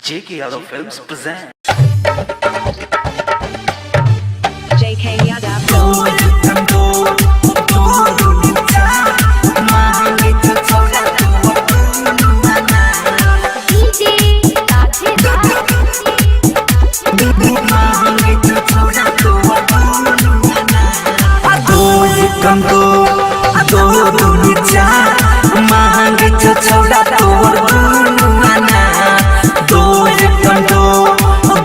JK Yadav Films present JK Yadav मांगे तो छोड़ा तोर दुनुआना दो एकम दो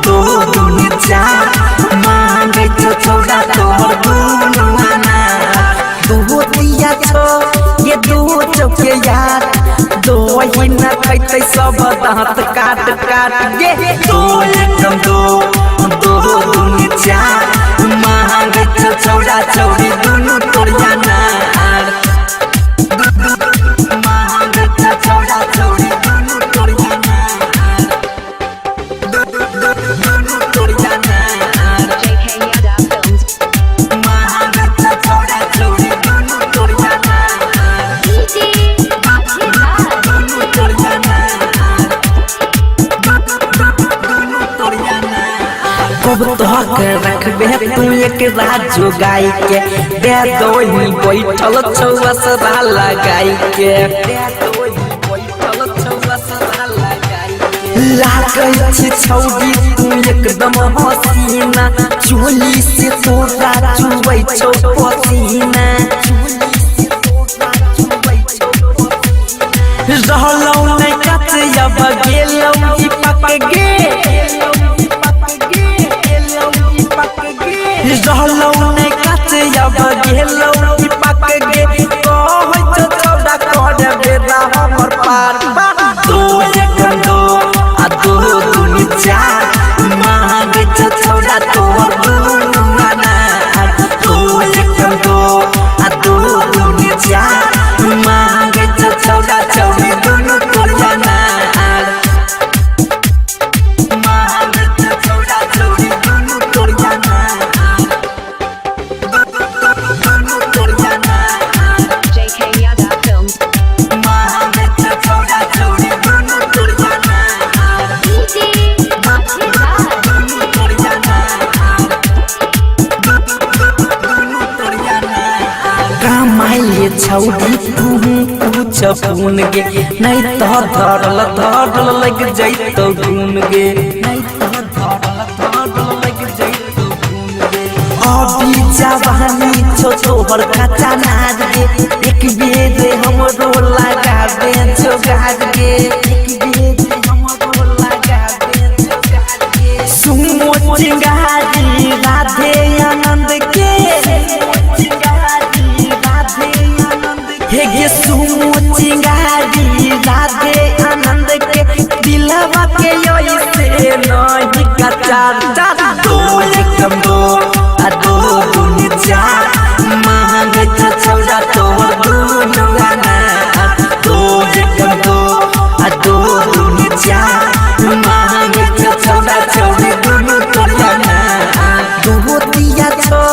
दुनी चार मांगे तो छोड़ा तोर दुनुआना दो दिया छो ये दो चौके यार दो ही न खैते सब दांत काट काट गे दो एकम दो दुनी चार मांगे तो छोड़ा चौड़ी दुनु तोरियाना रखबे तू एक रात जोगाई के दे दो ही बैठल छौआ सदा लगाई के लागै छै छौड़ी तू एकदम हसीना चोली से तोरा चुबै छौ पसीना रहलौ नै कत अब गेलौ ई पक गे रहलौ नै कत अब गेलौ ई पक गे कहै छौ छौड़ा कर बेरा हमर पार दो एकम दो दुनी चार मांगे छौ छौड़ा तोर दुनुआना दो एकम दो दुनी चार मांगे छौ छौड़ा चौड़ी दुनु तोरियाना मांगे छौ छौड़ा चौड़ी दुनु तोरियाना JK Yadav Films मांगे छौ छौड़ा चौड़ी दुनु तोरियाना कमाइए छौड़ी तू कुछ पून गे नहीं तो धरल लग जैतो गुन गे नहीं तो धरल लग जैतो गुन गे अभी जवानी छो तोहर कच्चा नाज गे एक बेर हमरो लगा दे छो गाज गे एक बेर हमरो लगा दे छो गाज गे सुमो चिंगारी राधे आनंद के हे सुमो चिंगारी राधे आनंद के दिलवा के योई से नहीं कचार दो एकम दो दुनी चार मांगे छौ छौड़ा तोर दुनुआना दो एकम दो दुनी चार मांगे छौ छौड़ा चौड़ी दुनु तोरियाना दो दिया छो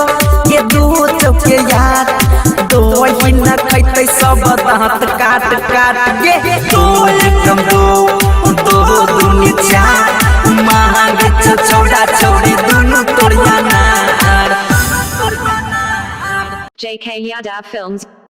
ये दो चौके यार दो ही न खैते सब दांत काट काट गे दो एकम दो दुनी चार मांगे छौ छौड़ा चौड़ी दुनु तोरियाना JK Yadav Films